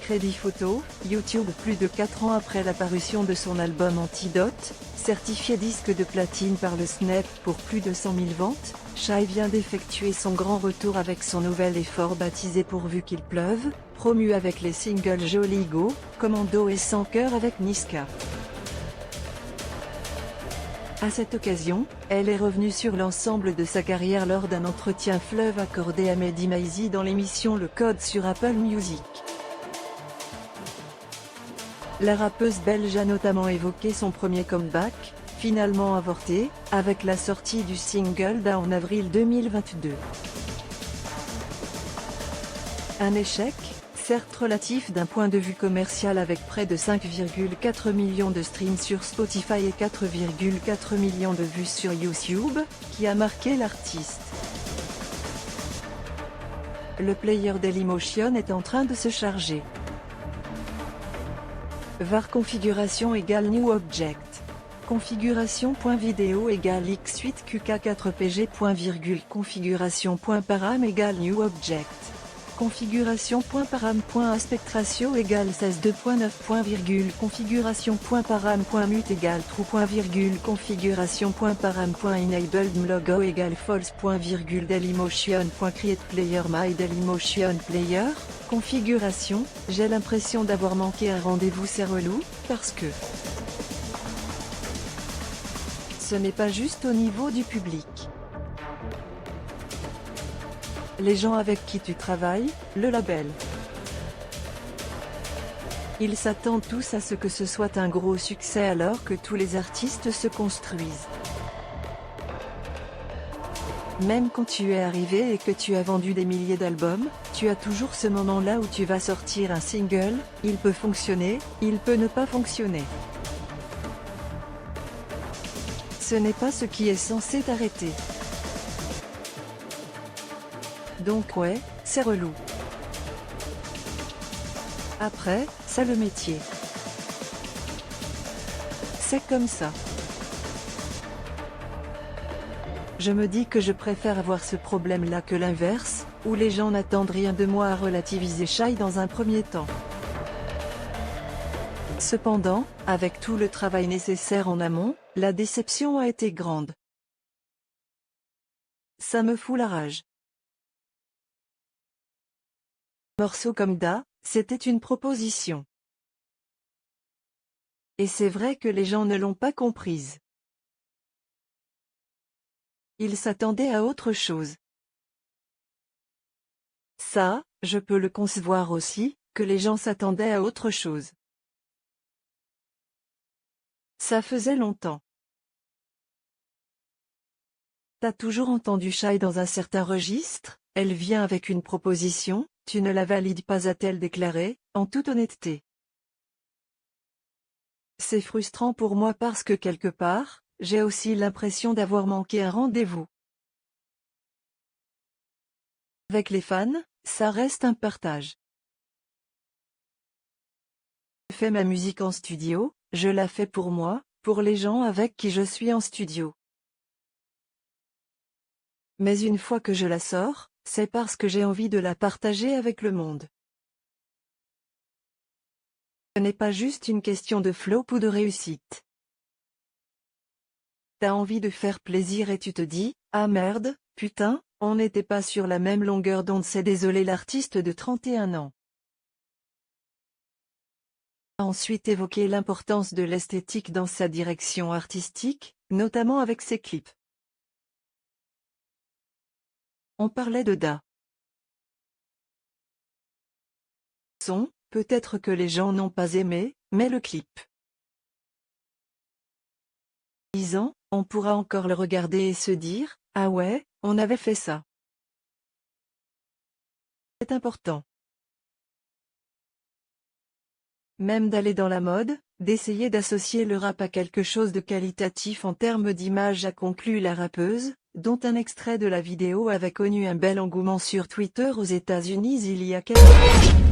Crédit photo, YouTube. Plus de 4 ans après la parution de son album Antidote, certifié disque de platine par le Snap pour plus de 100 000 ventes, Shai vient d'effectuer son grand retour avec son nouvel effort baptisé Pourvu qu'il pleuve, promu avec les singles Joli Go, Commando et Sans cœur avec Niska. À cette occasion, elle est revenue sur l'ensemble de sa carrière lors d'un entretien fleuve accordé à Mehdi Maizi dans l'émission Le Code sur Apple Music. La rappeuse belge a notamment évoqué son premier comeback, finalement avorté, avec la sortie du single Da en avril 2022. Un échec, certes relatif d'un point de vue commercial avec près de 5,4 millions de streams sur Spotify et 4,4 millions de vues sur YouTube, qui a marqué l'artiste. Le player Dailymotion est en train de se charger. var configuration égale new object. Configuration.video égale x8qk4pg. Configuration.param égale new object. Configuration.param.aspect ratio égale 16:2.9. Configuration.param.mute égale true. Configuration.param.enabled logo égale false. Dailymotion.create player my Dailymotion player. Configuration, j'ai l'impression d'avoir manqué un rendez-vous, c'est relou, parce que ce n'est pas juste au niveau du public. Les gens avec qui tu travailles, le label. Ils s'attendent tous à ce que ce soit un gros succès alors que tous les artistes se construisent. Même quand tu es arrivé et que tu as vendu des milliers d'albums, tu as toujours ce moment-là où tu vas sortir un single, il peut fonctionner, il peut ne pas fonctionner. Ce n'est pas ce qui est censé t'arrêter. Donc ouais, c'est relou. Après, c'est le métier. C'est comme ça. Je me dis que je préfère avoir ce problème-là que l'inverse, où les gens n'attendent rien de moi à relativiser Shai dans un premier temps. Cependant, avec tout le travail nécessaire en amont, la déception a été grande. Ça me fout la rage. Morceau comme Da, c'était une proposition. Et c'est vrai que les gens ne l'ont pas comprise. Ils s'attendaient à autre chose. Ça, je peux le concevoir aussi, que les gens s'attendaient à autre chose. Ça faisait longtemps. T'as toujours entendu Shai dans un certain registre, elle vient avec une proposition, tu ne la valides pas, a-t-elle déclaré, en toute honnêteté. C'est frustrant pour moi parce que quelque part, j'ai aussi l'impression d'avoir manqué un rendez-vous. Avec les fans, ça reste un partage. Je fais ma musique en studio, je la fais pour moi, pour les gens avec qui je suis en studio. Mais une fois que je la sors, c'est parce que j'ai envie de la partager avec le monde. Ce n'est pas juste une question de flop ou de réussite. T'as envie de faire plaisir et tu te dis, ah merde, putain, on n'était pas sur la même longueur d'onde. C'est désolé. L'artiste de 31 ans a ensuite évoqué l'importance de l'esthétique dans sa direction artistique, notamment avec ses clips. On parlait de Da. Peut-être que les gens n'ont pas aimé, mais le clip. 10 ans, on pourra encore le regarder et se dire, ah ouais, on avait fait ça. C'est important. Même d'aller dans la mode, d'essayer d'associer le rap à quelque chose de qualitatif en termes d'image, a conclu la rappeuse, dont un extrait de la vidéo avait connu un bel engouement sur Twitter aux États-Unis il y a quelques mois.